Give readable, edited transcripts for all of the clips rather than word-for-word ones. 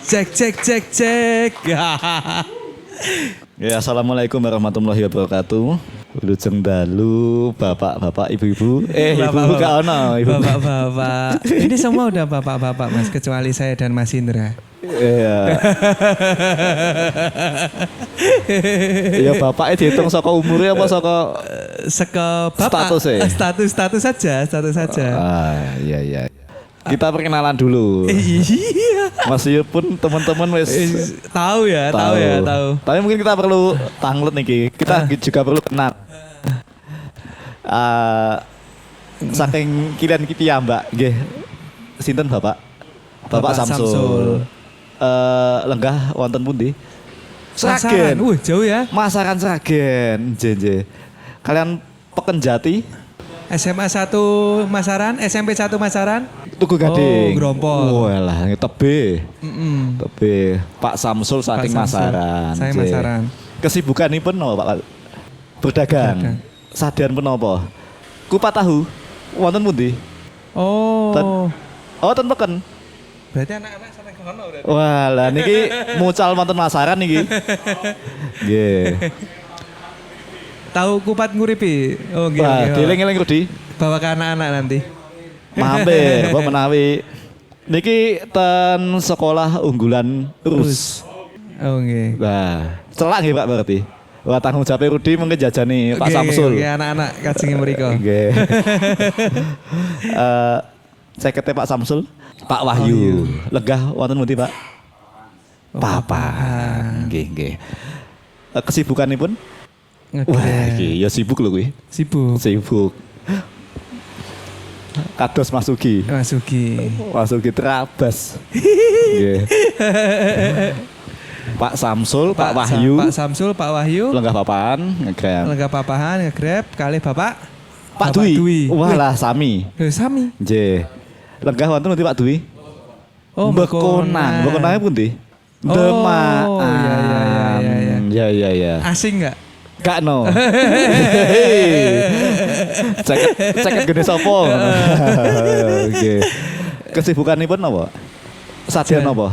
Cek. Ya, assalamualaikum warahmatullahi wabarakatuh. Wilujeng dalu, bapak-bapak, ibu-ibu. Ibu gak ono, ibu. Bapak-bapak. Ini semua udah bapak-bapak Mas, kecuali saya dan Mas Indra. Iya. Ya bapaknya dihitung saka umurnya apa saka bapak? status Status saja. Iya. Kita perkenalan dulu. Iya. Meskipun teman-teman wis tahu. Tapi mungkin kita perlu tanglet nih. Kita juga perlu kenal. Saking kalian iki ya, Mbak. Nggih. Sinten Bapak? Bapak Samsul. Lenggah wonten pundi? Sragen. Jauh ya. Masakan Sragen. JJ. Kalian Pekenjati? SMA 1 Masaran, SMP 1 Masaran. Tugu Gading. Oh, Grompol. Walah, tebe. Tebe. Pak Samsul saking Masaran. Saya Masaran. Kesibukanipun napa, Pak? Berdagang. Sadean punapa? Kupat tahu. Wonten pundi? Oh. Ten Peken. Berarti anak-anak sampai ke kono berarti. Walah, niki mucal wonten Masaran niki. Nggih. Tahu kupat nguripi. Oh nggih. Wah, dieling-eling Rudi. Bawa ke anak-anak nanti. Mampir, apa menawi. Niki ten sekolah unggulan Rus. Oh nggih. Nah, celak nggih Pak berarti. Wah, tanggung jawab Rudi mengke jajani Pak Samsul. Nggih, anak-anak kajenge mriko. Nggih. Cekete Pak Samsul, Pak Wahyu. Legah wonten pundi, Pak? Papa. Nggih. Kesibukanipun? Wah, iki ya sibuk lho kuwi. Sibuk. Kados Masuki terabas. Nggih. Pak Samsul, Pak Wahyu. Lenggah papahan, ngegrab kali Bapak Dwi. Walah sami. Sami. Nggih. Lenggah wonten pundi Pak Dwi? Oh, Bekonang pundi? Demak. Oh, iya. Asing enggak? Gak no. Ceket gede sopo. Oke. Kesibukanipun apa? Sadean apa?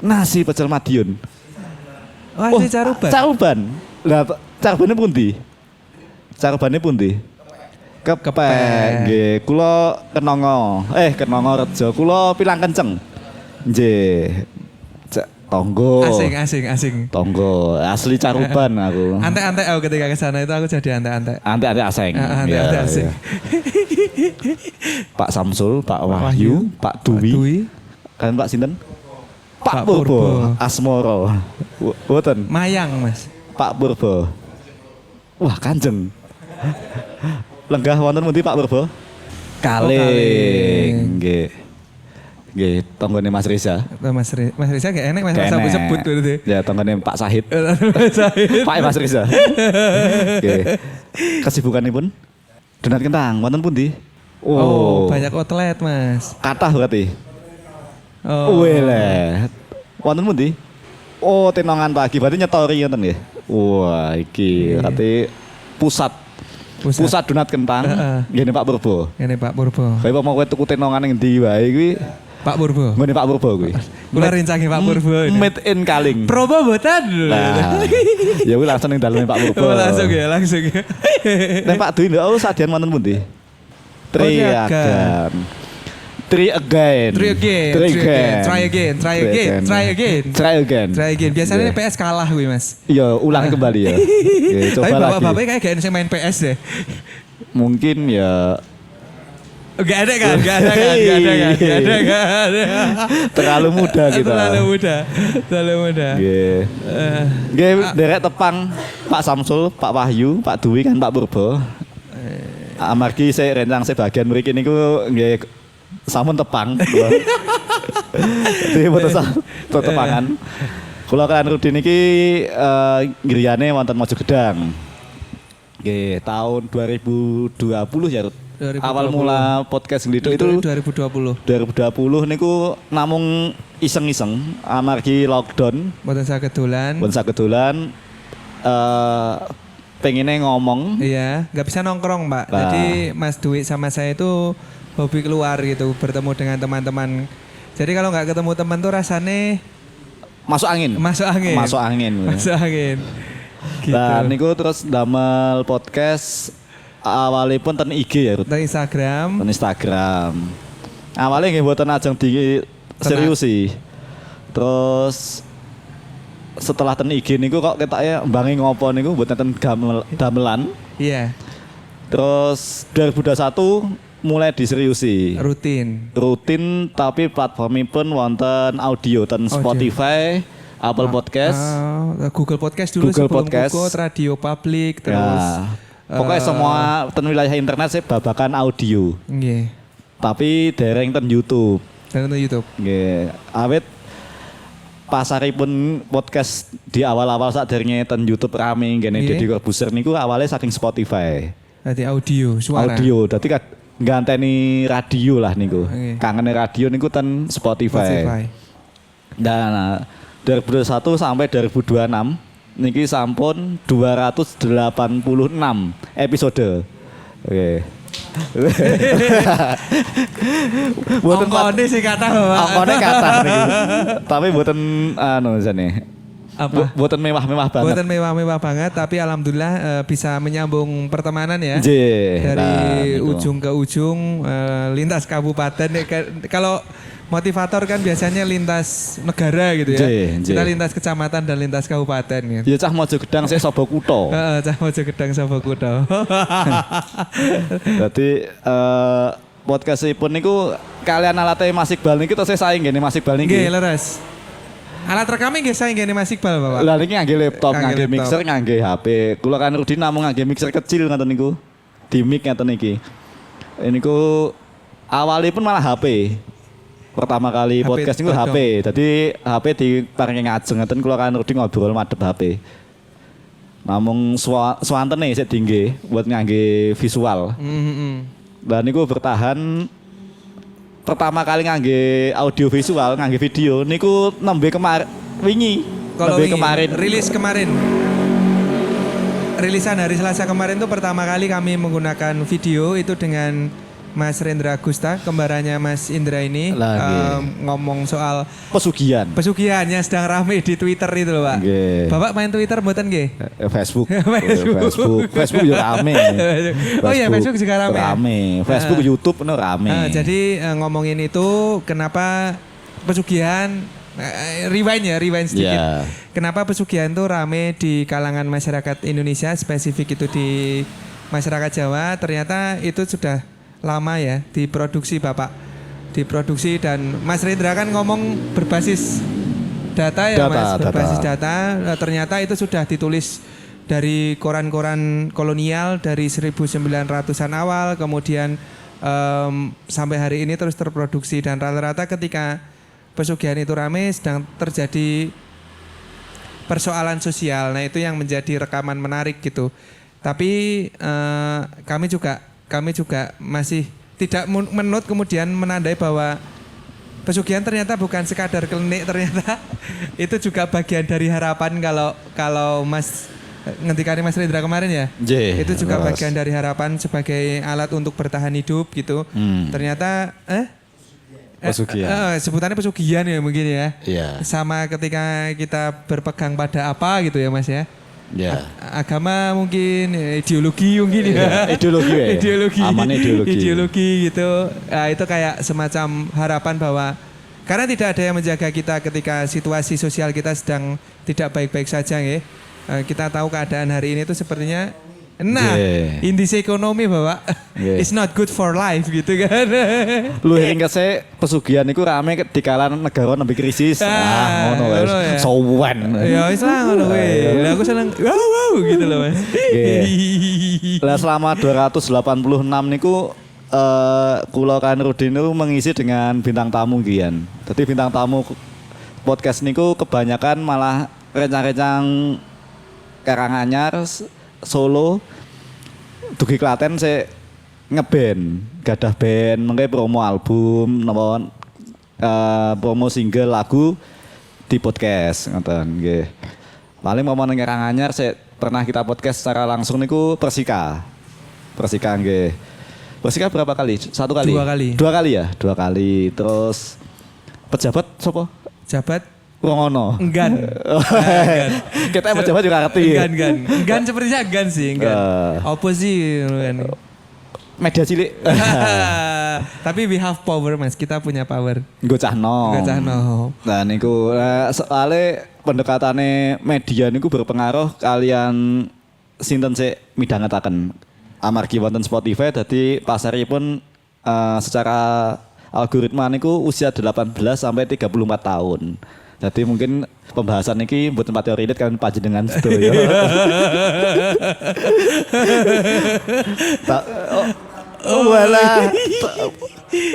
Nasi pecel Madiun. Nasi caruban. Lah carubane pundi? Kepek. Nggih, kula Kenongo Rejo. Kula Pilang Kenceng. Nggih. Tonggo. Asing. Tonggo, asli Caruban aku. Antek-antek aku ketika ke sana itu aku jadi antek-antek. Antek-antek asing. Antek-antek asing. Pak Samsul, Pak Wahyu, Pak Dwi. Kalian Pak sinten? Pak Purbo. Asmoro. Boten. Mayang, Mas. Pak Purbo. Wah, Kanjeng. Lenggah wonten pundi Pak Purbo? Kaling. Nggih, tonggone Mas Reza. Mas Reza gak enak Mas sebut berarti. Ya, tonggone Pak Sahid. Pak Mas Reza. Nggih. Kesibukanipun? Donat kentang, wonten pundi? Oh, banyak outlet, Mas. Kathah berarti. Oh. Weleh. Wonten pundi? Oh, Tenongan pagi, berarti nyetori ngoten nggih. Wah, iki berarti pusat donat kentang. Ngene Pak Purbo. Kayak mau kowe tuku Tenongan ning ndi wae kuwi Pak Purbo. Ngene Pak Purbo kuwi. Kula rincangi Pak Purbo. Made in Kaling. Probo mboten. Nah. Ya kuwi langsung ning daleme Pak Purbo. Langsung ya. Nek Pak Dwi lho sadean wonten pundi? Try again. Biasanya PS kalah kuwi, Mas. Iya, ulang kembali ya. Coba tapi lagi. Bapak-bapak kayak gak main PS deh. Mungkin ya Gak ada kan? Terlalu muda kita. Terlalu muda. Nggih, derek tepang Pak Samsul, Pak Wahyu, Pak Dwi kan Pak Purbo. Amargi saya rencang sebagian mriki niku nggih sampun tepang. Jadi boten tepangan. Kula kan Rudi niki griyane wonten Mojogedang. Nggih, tahun 2020 ya, Rud. 2020. Awal mula podcast Gliduk itu 2020 niku namung iseng-iseng amargi lockdown. Mboten saged dolan. Pengennya ngomong. Iya, nggak bisa nongkrong, Mbak. Jadi Mas Dwi sama saya itu hobi keluar gitu, bertemu dengan teman-teman. Jadi kalau nggak ketemu teman tuh rasanya Masuk angin. Masuk angin. Masuk angin. Masuk angin. Gitu. Nah, niku terus damel podcast awalipun ten IG ya, Rut. Ten Instagram. Ten Instagram. Awalnya nggih mboten ajeng di serius sih. Terus setelah ten IG niku kok ketake mbangi ngopo niku mboten ten gamelan. Iya. Terus 2021 mulai diseriusi. Rutin tapi platformipun wonten audio ten Spotify, Apple Podcast, Google Podcast dulu Google sebelum Podcast. Radio Public terus. Pokoknya semua ten wilayah internet saya babakan audio. Nggih. Tapi dereng ten YouTube. Dereng ten YouTube. Nggih. Awit pasaripun podcast di awal-awal saderenge ten YouTube rame ngene Deddy Corbuzier niku awalnya saking Spotify. Dadi audio, suara. Audio. Dadi ganteni radio lah niku. Kangene radio niku ten Spotify. Dan 2021 sampai 2026 niki sampun 286 episode. Oke. Angkone sih kata Bapak. Angkone kata niki. Tapi mboten jane. Apa? Mboten mewah-mewah banget. Mboten mewah-mewah banget tapi alhamdulillah bisa menyambung pertemanan ya. Dari ujung ke ujung lintas kabupaten. Kalau motivator kan biasanya lintas negara gitu ya. Kita lintas kecamatan dan lintas kabupaten gitu. Ya cah Mojogedang saya Sobo Kuto. Cah Mojogedang Sobo Kuto. Jadi podcastipun niku kalian alatnya Mas Iqbal niki terus saya saing ngene Mas Iqbal niki. Nggih, leres. Alat rekamnya nggih saing ngene Mas Iqbal, Bapak. Lah niki ngangge laptop, ngangge mixer, ngangge HP. Kula kan Rudi namung ngangge mixer kecil ngoten niku. Di mic ngoten niki. Niku awalipun malah HP. Pertama kali podcast niku HP. Jadi HP diparingi ngajeng ngeten kula kan Rudi ngobrol madhep HP. Namung swantene sik tinggi buat ngangge visual. Lah niku bertahan pertama kali ngangge audio visual, ngangge video niku nembe wingi. Nembe kemarin. Rilis kemarin. Rilisan hari Selasa kemarin tuh pertama kali kami menggunakan video itu dengan Mas Rendra Agusta, kembarannya Mas Indra ini ngomong soal pesugihan yang sedang rame di Twitter itu loh Pak. Bapak main Twitter mboten nggih? Facebook. Facebook juga rame. Oh iya Facebook juga rame. Facebook, YouTube penuh rame. Jadi ngomongin itu kenapa pesugihan rewind sedikit. Yeah. Kenapa pesugihan itu rame di kalangan masyarakat Indonesia, spesifik itu di masyarakat Jawa, ternyata itu sudah lama ya diproduksi Bapak. Diproduksi dan Mas Rendra kan ngomong berbasis data ya Mas, berbasis data. Ternyata itu sudah ditulis dari koran-koran kolonial dari 1900-an awal, kemudian sampai hari ini terus terproduksi dan rata-rata ketika pesugihan itu ramai sedang terjadi persoalan sosial. Nah itu yang menjadi rekaman menarik gitu. Tapi kami juga masih tidak menut kemudian menandai bahwa pesugihan ternyata bukan sekadar klinik, ternyata itu juga bagian dari harapan kalau Mas ngentikane Mas Rendra kemarin ya. Itu juga bagian dari harapan sebagai alat untuk bertahan hidup gitu. Ternyata pesugihan. Sebutannya pesugihan ya mungkin ya. Yeah. Sama ketika kita berpegang pada apa gitu ya Mas ya. Yeah. Agama mungkin, ideologi mungkin ya. Ideologi gitu. Nah, itu kayak semacam harapan bahwa karena tidak ada yang menjaga kita ketika situasi sosial kita sedang tidak baik-baik saja ya. Kita tahu keadaan hari ini tuh sepertinya indeks ekonomi Bapak it's not good for life gitu kan. Lu hingga saya pesugihan itu rame di kalangan negara nembe krisis. Ngono wis. Sowan. Ya wis lah ngono kuwi. Lah aku seneng wow gitu loh Mas. Lah selama 286 niku kula kan Rudi niku mengisi dengan bintang tamu gian. Dadi bintang tamu podcast niku kebanyakan malah rencang-rencang Karanganyar, Solo, dugi Klaten saya ngeband, gadah band, mengke promo album, promo single lagu di podcast, ngoten nggih. Paling mau nang Karanganyar saya pernah kita podcast secara langsung niku Persika nggih. Persika berapa kali? Satu kali? Dua kali. Dua kali ya? Dua kali. Terus pejabat sopo? Jabat Rongono. Enggan. Kita emang juga ngerti. Enggan sepertinya enggan sih, enggan. Apa sih kan? Media cilik. Tapi we have power Mas, kita punya power. Gocahno. Nah niku soalnya pendekatane media niku berpengaruh kalian sinten sik midhangetaken. Amargi wonten Spotify dadi pasaripun secara algoritma niku usia 18 sampai 34 tahun. Jadi mungkin pembahasan ini buat tempat teori relate kan panjenengan sedoyo. Walah.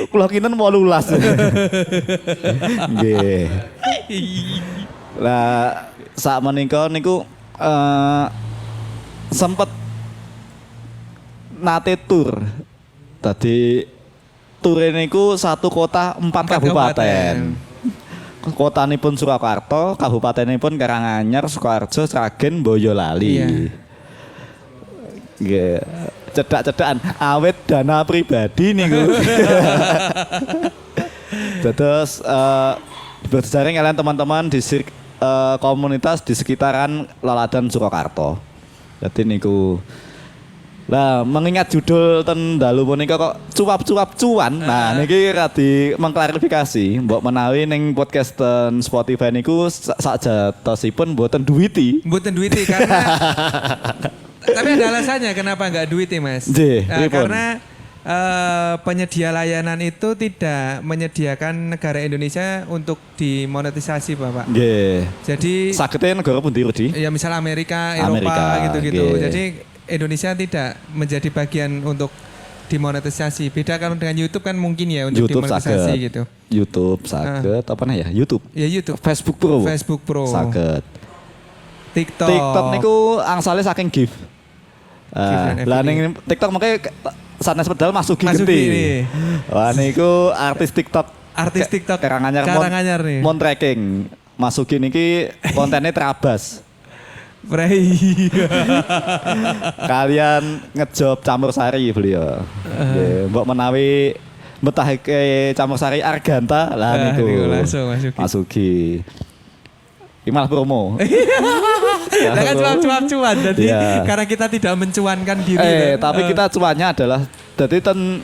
Kula kinten 18. Nggih. Lah sak menika niku sempet nate tur. Tadi tur niku satu kota 4 kabupaten. Kotanipun Surakarta, kabupatenipun Karanganyar, Sukoharjo, Sragen, Boyolali. Nggih. Cedak-cedakan awet dana pribadi niku. Terus berjejaring kalian teman-teman di komunitas di sekitaran Laladan Surakarta. Jadi niku. Lah mengingat judul ten dalu punika kok cuap-cuap cuan. Nah niki radi mengklarifikasi mbok menawi ning podcast ten Spotify niku sakjatosipun mboten duwiti. Mboten duwiti karena tapi ada alasannya kenapa enggak duwiti Mas. Karena penyedia layanan itu tidak menyediakan negara Indonesia untuk dimonetisasi Bapak. Nggih. Jadi sagete negara pundi Rudi? Ya misal Amerika, Eropa gitu-gitu. Jadi Indonesia tidak menjadi bagian untuk dimonetisasi. Beda kan dengan YouTube kan mungkin ya untuk YouTube dimonetisasi saged. gitu. YouTube saged apa nah ya? YouTube. Ya YouTube. Facebook Pro. Facebook Pro. Saged. TikTok. TikTok niku angsale saking gift. Lah ning TikTok makanya sanes pedal masuki genti. Wah niku artis TikTok. Artis TikTok Karanganyar nih. Mon tracking. Masuki niki kontennya terabas. Kalian ngejob campur sari beliau. Mbok menawi betahke campur sari Arganta lah niku. Langsung masuki. Iki malah promo. Lah kan cuan-cuan jadi karena kita tidak mencuankan diri. Tapi kita cuannya adalah jadi ten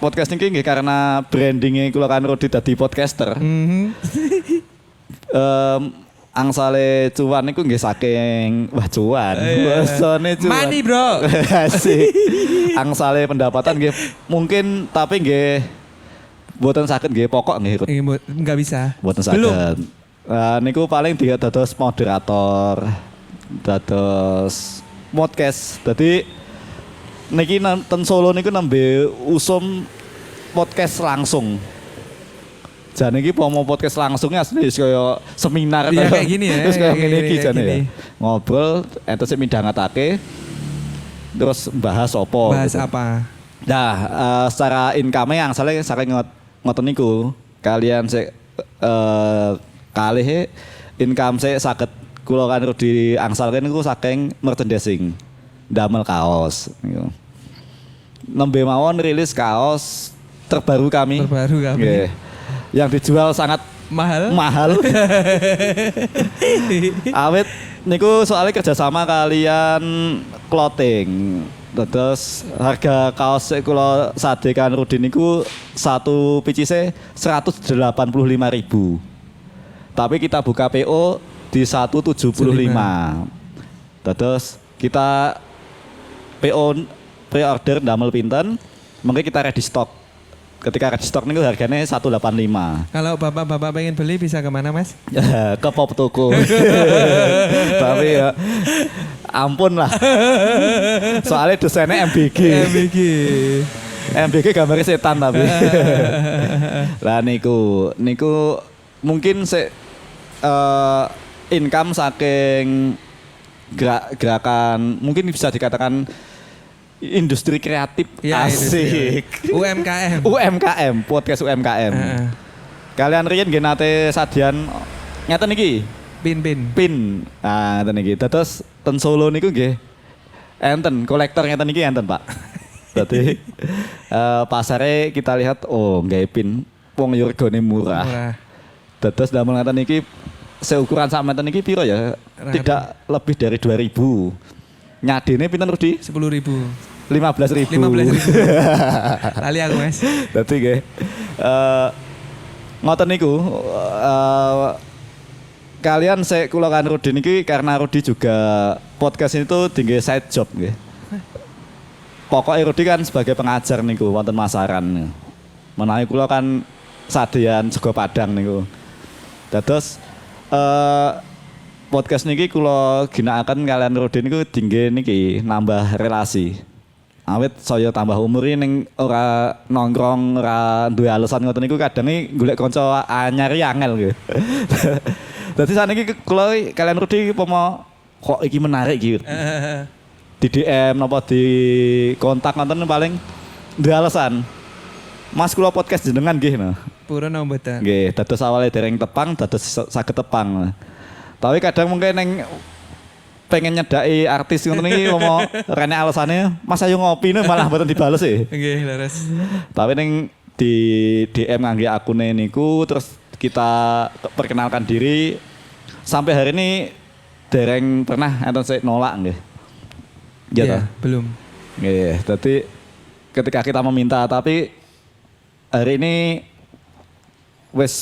podcast niki nggih karena brandingnya kula kan Rodi dadi podcaster. Angsale cuan niku nggih saking cuan. Basane cuan. Money, Bro. Asik. Angsale pendapatan nggih mungkin tapi nggih mboten saged nggih pokok nggih. Enggak bisa. Mboten saged. Niku paling dia dados moderator, dados podcast. Dadi niki ten Solo niku nembe usum podcast langsung. Jane iki pomo podcast langsungnya asli kaya seminar kayak gini ya. Terus kayak ngene iki jane ya. Ngobrol entuk sik midhangetake terus bahas apa. Bahas gitu. Apa? Nah, secara income yang saling ngoten niku. Kalian sik kalih income sik saged kula kan di angsalke niku saking merchandising. Damel kaos niku. Nembe mawon rilis kaos terbaru kami. Nggih. Yang dijual sangat mahal. Awet niku soalnya kerjasama kalian clothing. Terus harga kaos kula sadekan Rudi niku satu picise 185.000. Tapi kita buka PO di 175. Terus kita PO pre-order damel pinten, mengko kita ready stock. Ketika ready stock niku harganya 185. Kalau bapak-bapak pengen beli bisa kemana Mas? Ke Pop Toko. Tapi ya ampun lah. Soalnya desainnya MBG. MBG gambarnya setan tapi. Lah niku mungkin income saking gerakan mungkin bisa dikatakan industri kreatif ya, asik. UMKM, podcast UMKM. Kalian riyen nggih nate sadian ngeten iki. Pin. Nah, ngeten iki. Terus ten Solo niku nggih enten kolektor ngeten iki enten, Pak. Dadi pasare kita lihat nggawe pin wong yo regane murah. Terus damel ngeten iki seukuran sampean iki piro ya? Tidak lebih dari 2.000. Nyadene pinten Rudi? 10.000. 15.000. 15.000. Lali aku Mas. Dadi nggih. Ngoten niku kalian saya kula kan Rudi niki karena Rudi juga podcast itu tinggi side job nggih. Pokoknya Rudi kan sebagai pengajar niku wonten Masaran. Menawi kula kan sadean sego Padang niku. Dados podcast niki kula ginakaken kalian Rudi niku tinggi niki nambah relasi. Awit saya tambah umur ning ora nongkrong, ora duwe alasan ngoten niku kadang golek kanca anyar angel nggih. Dadi saniki kula kalian Rudi pomo kok iki menarik iki. Di DM napa di kontak ngoten paling duwe alasan. Mas kula podcast jenengan nggih nah. Purun napa mboten? Nggih, dados awale dereng tepang dados saged tepang. Tapi kadang mungkin ning pengen nyedaki artis ngoten iki ngomong rene alasane Mas ayo ngopi malah mboten dibales e. Nggih, leres. Tapi ning di DM ngangge akune niku terus kita perkenalkan diri sampai hari ini dereng pernah enten sik nolak nggih. Iya, belum. Nggih, dadi ketika kita meminta tapi hari ini wis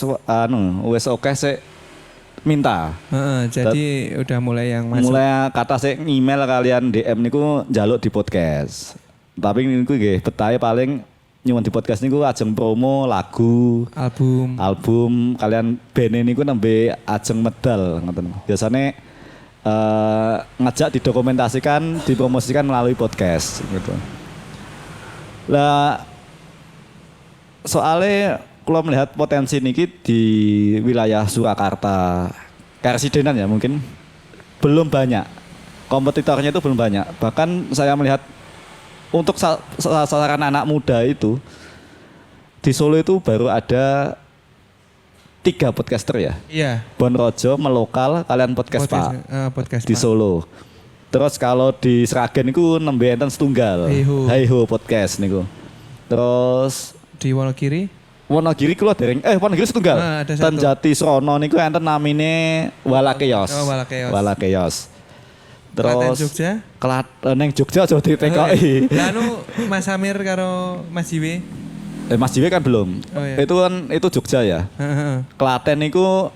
oke sik minta. Jadi udah mulai yang masuk. Mulai kata saya email kalian DM niku njaluk di podcast. Tapi niku nggih betahe paling nyuwun di podcast niku ajeng promo lagu, album kalian band niku nembe ajeng medal ngoten. Biasane ngajak didokumentasikan, dipromosikan melalui podcast gitu. Lah soalnya kalau melihat potensi niki di wilayah Surakarta, Karesidenan ya mungkin belum banyak. Kompetitornya itu belum banyak. Bahkan saya melihat untuk sasaran anak muda itu di Solo itu baru ada 3 podcaster ya. Iya. Bon Rojo, Melokal, kalian podcast Pak. Podcast di Pak. Solo. Terus kalau di Sragen niku nembe enten setunggal. Haiho podcast niku. Terus di Wonogiri kula dereng Wonogiri setunggal. Ten Jati Srono niku enten namine Walakeos. Oh, Walakeos. Terus Klaten Jogja? Neng Jogja aja ditekoki. Lah Mas Amir karo Mas Jiwe. Mas Jiwe kan belum. Oh, iya. Itu Jogja ya. Klaten niku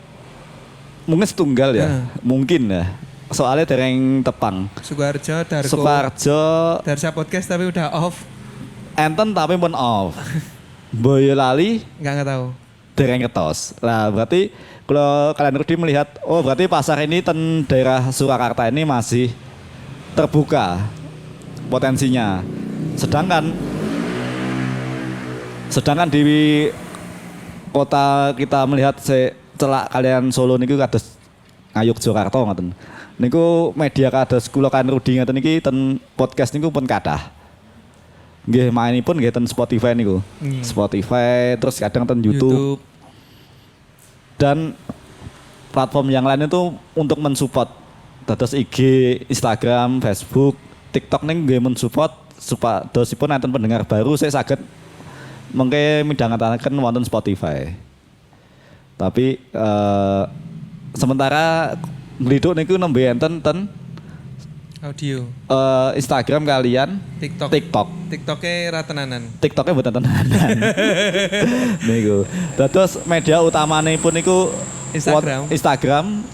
mungkin setunggal ya. Mungkin ya. Soalnya dereng tepang. Sukoharjo, Darko. Darsa podcast tapi udah off. Enten tapi pun off. Boyolali nggak tahu. Dereng ketos. Lah berarti kalau kalian Rudi melihat berarti pasar ini daerah Surakarta ini masih terbuka potensinya. Sedangkan di kota kita melihat celak kalian Solo niku kados Ngayuk Jakarta ngoten. Niku media kados kula kan Rudi ngoten niki ten podcast niku pun kathah. Nggih mainipun nggih ten Spotify niku. Spotify terus kadang ten YouTube. Dan platform yang lain itu untuk mensupport. Dados IG, Instagram, Facebook, TikTok ning nggih mensupport supadosipun enten pendengar baru saya saged mengke midhangetaken wonten Spotify. Tapi sementara ngliduk niku nembe enten ten audio. Instagram kalian, TikTok. TikToknya ratenanan. TikToknya buatan tenanan. Niku. Dados media utamane pun niku Instagram.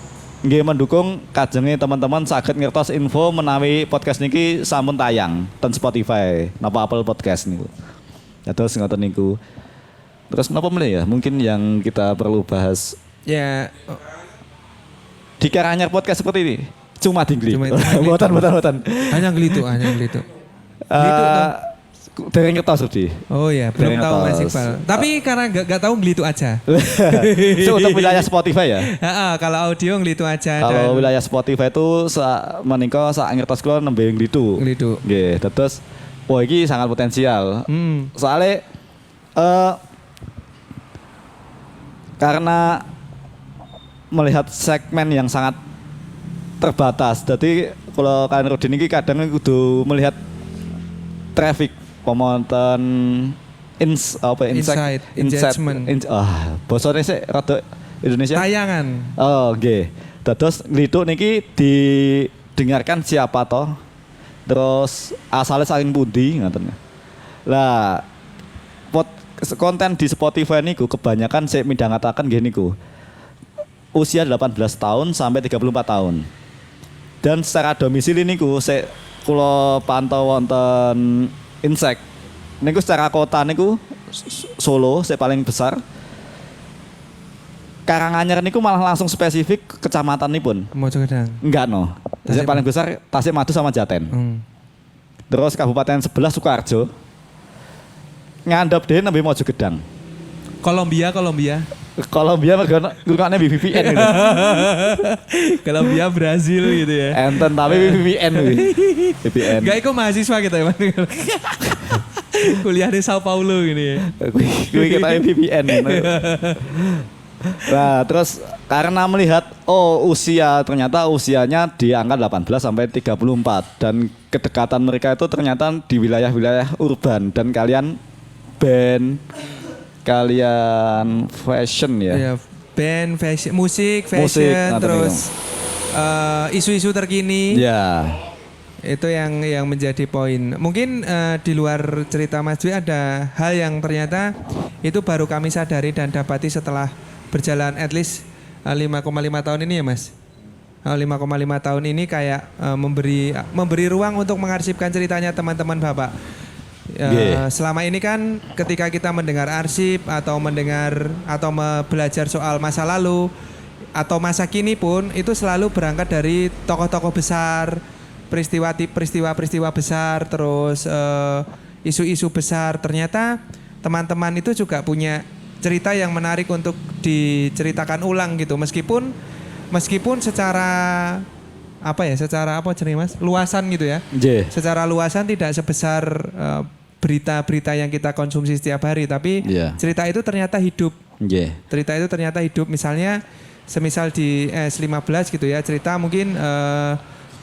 Nggih mendukung kajenge teman-teman saged ngertos info menawi podcast niki sampun tayang ten Spotify napa Apple Podcast niku. Dados ngoten niku. Terus napa meneh ya? Mungkin yang kita perlu bahas. Ya. Di Karanyar podcast seperti ini. Cuma tinggi. Boten. Hanya ngelituk. Dereng ketos Rudi. Oh ya, belum tahu Mas Iqbal. Tapi karena enggak tahu ngelituk aja. Itu untuk wilayah Spotify ya? Kalau audio ngelituk aja. Kalau wilayah Spotify itu menika sak ngertos kula nembe ngelituk. Nggih, terus iki sangat potensial. Soalnya karena melihat segmen yang sangat terbatas. Jadi kalau kalian Rudi ini kadang kudu melihat traffic pemonton insight engagement. Bosone sih rada Indonesia? Tayangan. Oh, nggih. Dados nglituk niki didengarkan siapa toh? Terus asalnya saking pundi ngoten. Lah konten di Spotify niku kebanyakan saya midhangetaken nggih niku. Usia 18 tahun sampai 34 tahun. Dan secara domisili niku saya kula pantau wonten Insek. Niku secara kota niku Solo saya paling besar. Karanganyar niku malah langsung spesifik kecamatan nih pun. Mojogedang. Enggak no. Saya paling besar Tasikmadu sama Jaten. Terus kabupaten sebelah Sukoharjo. Ngandap deh nabi Mojogedang. Kolombia. Kolombia nggunakane VPN gitu. Kolombia Brazil gitu ya. Enten tapi VPN kuwi. VPN. Enggak iku mahasiswa kita ya. Kuliah di Sao Paulo gini ya. Kuwi kita VPN. Nah, terus karena melihat ternyata usianya di angka 18 sampai 34 dan kedekatan mereka itu ternyata di wilayah-wilayah urban dan kalian band, kalian fashion ya. Iya, band, fashion, musik, fashion, terus isu-isu terkini. Ya. Itu yang menjadi poin. Mungkin di luar cerita Mas Dwi ada hal yang ternyata itu baru kami sadari dan dapati setelah berjalan at least 5,5 tahun ini ya Mas. 5,5 tahun ini kayak memberi ruang untuk mengarsipkan ceritanya teman-teman Bapak. Selama ini kan ketika kita mendengar arsip atau belajar soal masa lalu atau masa kini pun itu selalu berangkat dari tokoh-tokoh besar, peristiwa-peristiwa besar, terus isu-isu besar. Ternyata teman-teman itu juga punya cerita yang menarik untuk diceritakan ulang gitu, meskipun secara luasan gitu ya. Secara luasan tidak sebesar berita-berita yang kita konsumsi setiap hari, tapi cerita itu ternyata hidup. Cerita itu ternyata hidup. Misalnya semisal di S15 gitu ya, cerita mungkin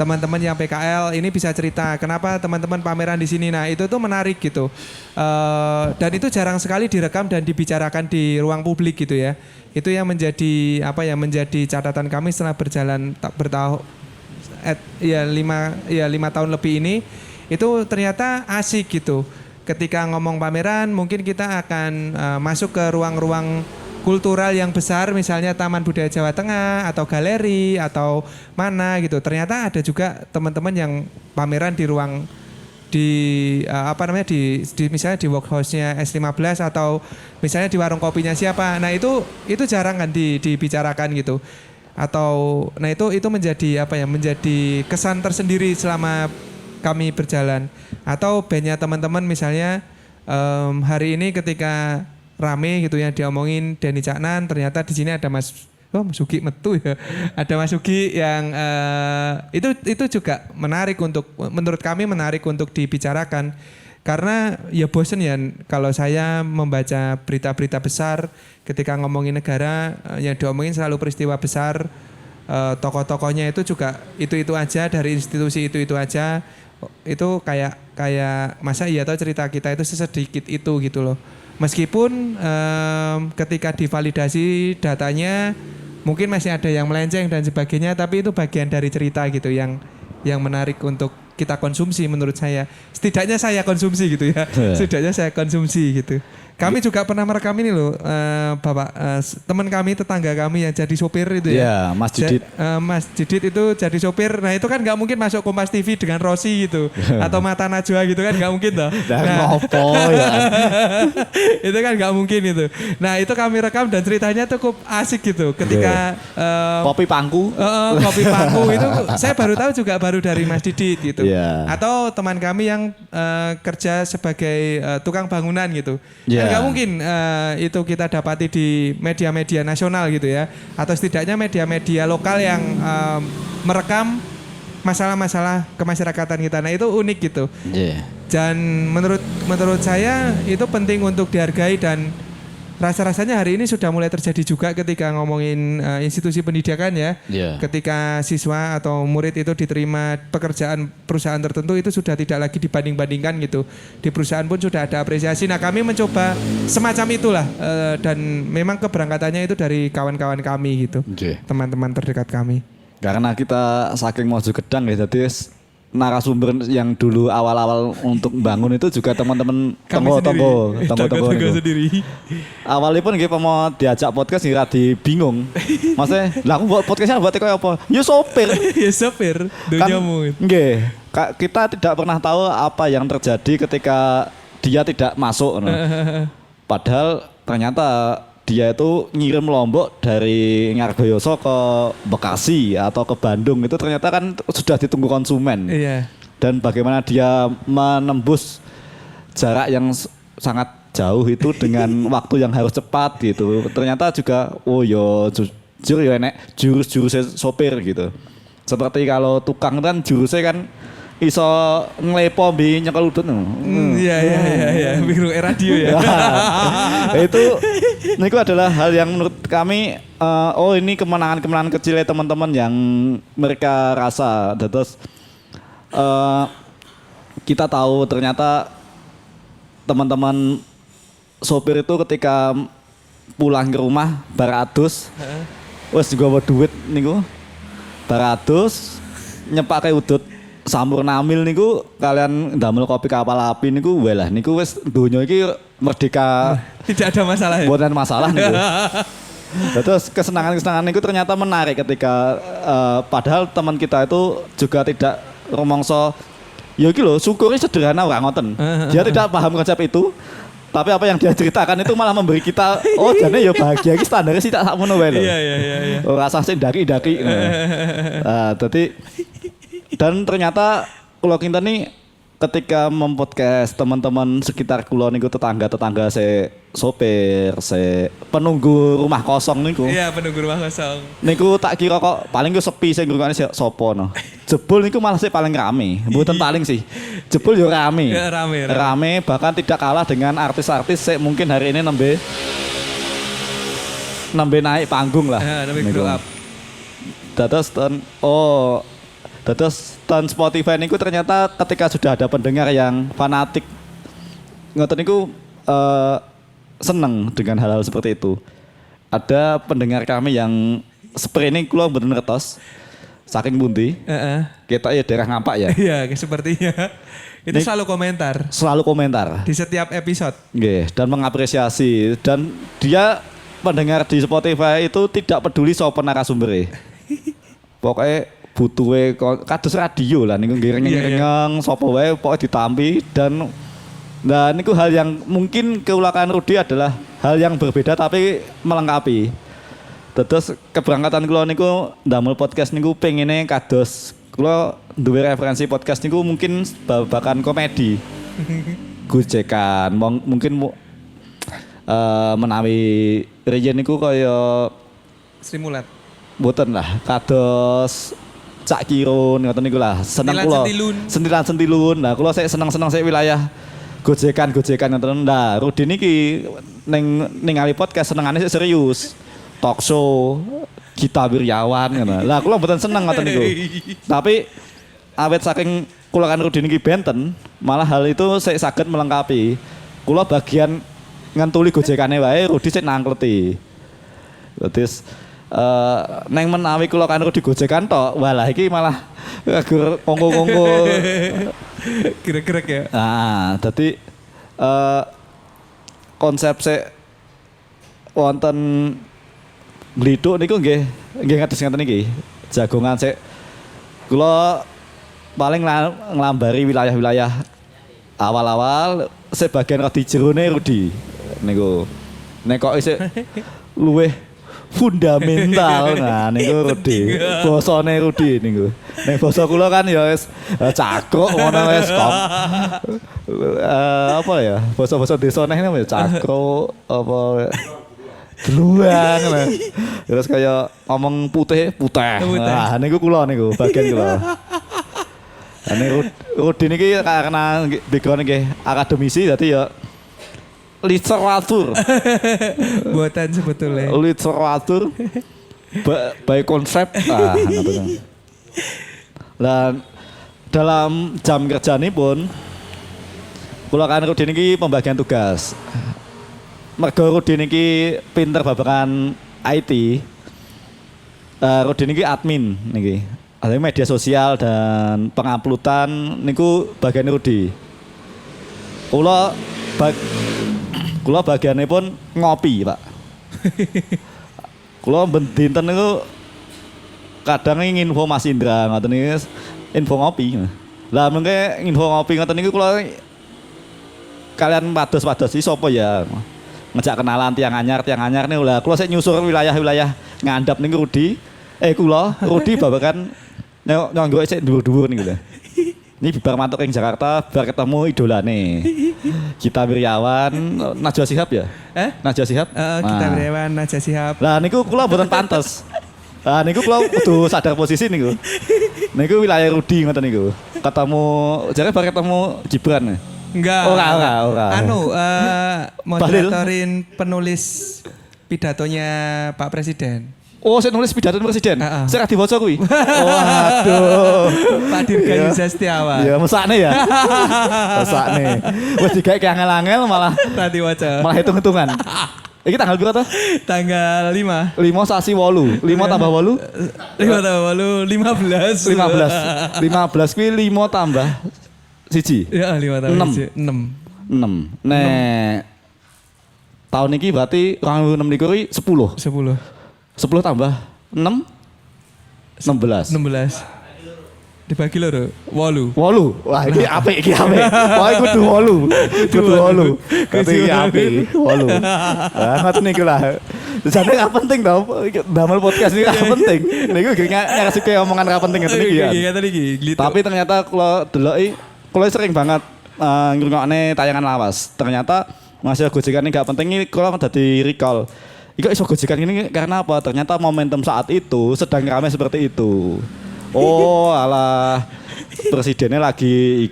teman-teman yang PKL ini bisa cerita kenapa teman-teman pameran di sini. Nah, itu tuh menarik gitu. Dan itu jarang sekali direkam dan dibicarakan di ruang publik gitu ya. Itu yang menjadi menjadi catatan kami setelah berjalan bertahun 5 tahun lebih ini. Itu ternyata asik gitu. Ketika ngomong pameran mungkin kita akan masuk ke ruang-ruang kultural yang besar, misalnya Taman Budaya Jawa Tengah atau galeri atau mana gitu. Ternyata ada juga teman-teman yang pameran di ruang misalnya di workhouse-nya S15 atau misalnya di warung kopinya siapa. Nah, itu jarang kan dibicarakan gitu. Atau itu menjadi menjadi kesan tersendiri selama kami berjalan. Atau bandnya teman-teman misalnya hari ini ketika rame gitu ya diomongin Denny Caknan, ternyata di sini ada Mas Ugi metu ya. Ada Mas Ugi yang itu juga menurut kami menarik untuk dibicarakan. Karena ya bosen ya kalau saya membaca berita-berita besar ketika ngomongin negara yang diomongin selalu peristiwa besar, tokoh-tokohnya itu juga itu aja, dari institusi itu aja. Itu kayak masa iya tahu cerita kita itu sesedikit itu gitu loh. Meskipun ketika divalidasi datanya mungkin masih ada yang melenceng dan sebagainya, tapi itu bagian dari cerita gitu yang menarik untuk kita konsumsi menurut saya. Setidaknya saya konsumsi gitu ya. Setidaknya saya konsumsi gitu. Kami juga pernah merekam ini loh, Bapak, teman kami, tetangga kami yang jadi sopir itu ya. Iya, Mas Didit. Mas Didit itu jadi sopir. Nah, itu kan nggak mungkin masuk Kompas TV dengan Rosi gitu atau Mata Najwa gitu kan nggak mungkin toh. Ngopo ya. Itu kan nggak mungkin itu. Nah, itu kami rekam dan ceritanya cukup asik gitu. Ketika Kopi Pangku. Kopi Pangku itu saya baru tahu juga baru dari Mas Didit gitu. Atau teman kami yang kerja sebagai tukang bangunan gitu. Nggak mungkin itu kita dapati di media-media nasional gitu ya, atau setidaknya media-media lokal yang merekam masalah-masalah kemasyarakatan kita. Nah, itu unik gitu. Dan menurut saya itu penting untuk dihargai dan rasa-rasanya hari ini sudah mulai terjadi juga ketika ngomongin institusi pendidikan ya. Ketika siswa atau murid itu diterima pekerjaan perusahaan tertentu itu sudah tidak lagi dibanding-bandingkan gitu. Di perusahaan pun sudah ada apresiasi. Nah kami mencoba semacam itulah dan memang keberangkatannya itu dari kawan-kawan kami gitu. Teman-teman terdekat kami. Karena kita saking maju gedang ya, jadi narasumber yang dulu awal-awal untuk bangun itu juga teman-teman tonggo sendiri. Awalnya pun kita mau diajak podcast nggak bingung. Maksudnya, lah aku buat podcastnya buat kayak apa? Ya sopir. Ya sopir. Dunyamu. Kan, kita tidak pernah tahu apa yang terjadi ketika dia tidak masuk. Padahal ternyata dia itu ngirim Lombok dari Ngargoyoso ke Bekasi atau ke Bandung itu ternyata kan sudah ditunggu konsumen. Iya. Dan bagaimana dia menembus jarak yang sangat jauh itu dengan waktu yang harus cepat gitu. Ternyata juga jujur ya enek jurus-jurusnya sopir gitu. Seperti kalau tukang kan jurusnya kan iso ngelepo bi nyekel udut. Iya. Mikro radio ya. Itu adalah hal yang menurut kami ini kemenangan kecilnya teman-teman yang mereka rasa. Terus kita tahu ternyata teman-teman sopir itu ketika pulang ke rumah baratus wes juga duit niku baratus nyepake udut Sampurnamil niku kalian ndamel kopi kapal api niku welah niku wis donya iki merdeka. Tidak ada masalah ya. Bukan masalah niku. Terus kesenangan-kesenangan niku ternyata menarik ketika padahal teman kita itu juga tidak rumangsa ya iki lho syukuri sederhana ora ngoten. Dia tidak paham konsep itu. Tapi apa yang dia ceritakan itu malah memberi kita jane ya bahagia iki standarnya sih tak sakmono wae lho. Iya. Ora usah sing daki-daki. Dadi dan ternyata kula kinten nih ketika mempodcast teman-teman sekitar kula niku tetangga-tetangga sopir, penunggu rumah kosong niku. Iya, penunggu rumah kosong. Niku tak kira kok paling ku sepi sing ngrungokne sapa no. Jebul niku malah sih paling rame. Mboten paling sih. Jebul yo rame. Ya, rame bahkan tidak kalah dengan artis-artis mungkin hari ini nembe naik panggung lah. Ya, nembe grow up. Terus Spotify niku ternyata ketika sudah ada pendengar yang fanatik ngoten niku seneng dengan hal-hal seperti itu. Ada pendengar kami yang seperti ini kula mboten ngertos saking pundi. Kita ya daerah Ngampak ya. Iya, sepertinya. Itu selalu komentar. Di setiap episode. Nggih, dan mengapresiasi dan dia pendengar di Spotify itu tidak peduli sapa narasumber. Pokoknya butuhe kados radio lah niku ngiring-ngiring sapa wae pokoke ditampi dan niku hal yang mungkin keulakan Rudi adalah hal yang berbeda tapi melengkapi. Terus keberangkatan kula niku ndamel podcast niku pengine kados kula duwe referensi podcast niku mungkin babakan komedi. Gojekan mungkin menawi Riyen niku kaya Srimulat. Mboten lah kados Cak Kirun ngoten niku lah. Seneng kula. Sentilan-sentilun. Nah, kula sik seneng-seneng sik wilayah gojekan ngoten. Nah, Rudi niki ningali podcast senengane sik serius. Talk show, Gita Wirjawan ngono. Lah kula mboten seneng ngoten niku. Tapi awet saking kula kan Rudi niki benten, malah hal itu sik saged melengkapi. Kula bagian ngentuli gojekane wae, Rudi sik nangkleti. Terus neng menawi kula kan Rudi gojekan tok, walah iki malah kongko-kongko gerek-gerek ya. Nah, dadi konsep wonten Gliduk niku nggih ngados ngaten iki. Jagongan kula paling nglambari wilayah-wilayah awal-awal sebagian rada jerone Rudi niku. Nek kok isih luweh fundamental. Nah niku Rudi. Basane Rudi niku. Nek basa kula kan ya wis cakruk ngono wis kok. Apa ya? Basa-basa desa neh ya cakruk apa duluan. Terus kayak ngomong putih. Nah niku kula niku bagian kula. Ane Rudi niki karena background nggih akademisi dadi ya literatur. Buatan sebetulnya. Literatur. By konsep. Dan dalam jam kerja ini pun kula kan Rudi niki pembagian tugas. Mergo Rudi niki pinter babagan IT. Rudi niki admin niki. Ada media sosial dan penguploadan niku bagian Rudi. Kula bagiannya pun ngopi, Pak. Kula dinten niku kadang info Mas Indra ngoten niku info ngopi. Lah mengke info ngopi ngoten niku kula kalian pados-pados iki sapa ya? Ngejak kenalan tiang anyar nih lah. Kula sik nyusur wilayah-wilayah ngandhap niku Rudi. Rudi babakan nyonggo sik dhuwur-dhuwur niku lho. Ini bibar mantuk ing Jakarta, bar ketemu idolane. Gita Wirjawan, Najwa Shihab ya? Najwa Shihab? Gita Wirjawan, Najwa Shihab. Lah niku kula mboten pantes. Lah niku kula kudu sadar posisi niku. Niku wilayah Rudi ngoten niku. Jare bar ketemu Gibran. Enggak. Ora. Moderatorin penulis pidatonya Pak Presiden. Oh, saya nulis pidato presiden. Saya dibaca kuwi. Waduh. Pak Dirgayu Sestiawan. Ya, mesakne ya. Mesakne. Wis digawe angel-angel malah diwaca. Malah hitung-hitungan. Iki tanggal piro to? Tanggal 5. 5 sasi 8. 5 tambah 8. 5 tambah 8 15. 15 kuwi 5 tambah 1. Ya, 5 tambah 1. 6. Nek tahun iki berarti 2026 10. 10 tambah 6 16. Dibagi lho, 8. Wah, iki apik Wah, kudu 8. Kudu 8. Berarti iki apik 8. Lah ngoten niku lah. Jane gak penting to. Damel podcast iki gak penting. Niku ngasih omongan gak penting ngeten iki ya. Tapi ternyata kalau deloki kula sering banget ngrungokne tayangan lawas. Ternyata masalah gojekan ini gak penting iki kula dadi recall. Iku iso gojekan ini karena apa? Ternyata momentum saat itu sedang ramai seperti itu. Oh, alah presidennya lagi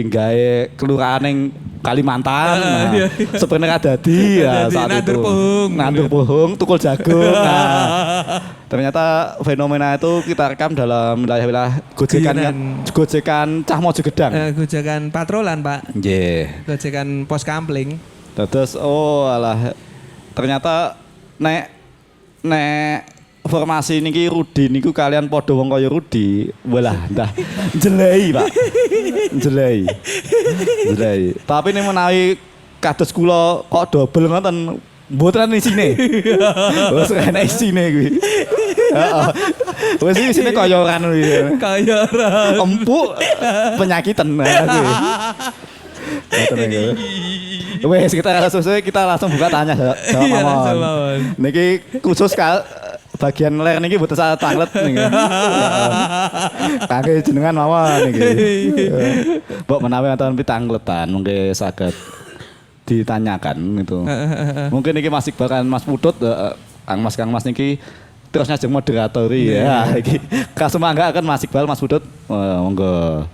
gawe kelurahan yang Kalimantan. Nah, sebenarnya dadi ya saat itu. Nandur pohong, tukul jagung. Nah, ternyata fenomena itu kita rekam dalam wilayah gojekan Cah Mojogedang. Gojekan patrolan, Pak. Nggih. Gojekan pos kampling. Terus alah ternyata nek formasi niki Rudi niku kalian padha wong kaya Rudi. Walah, dah jelei, Pak. Jelei. Tapi nek menawi kados kula kok dobel ngoten mboten isine. Wes ana isine kuwi. Heeh. Wes isine kaya ora kuwi. Kaya ora. Empuk penyakitan kuwi. Wes kita langsung buka tanya jawab mawon. Niki khusus bagian ler niki mboten saya tanglet niki. Kangge jenengan mawon niki. Mbok menawi wonten pitangletan mungkin saged ditanyakan gitu. Mungkin niki Mas Iqbal kan Mas Putut Kang Mas niki terus ngajeng moderatori ya iki. Kasumangga kan Mas Iqbal Mas Putut monggo.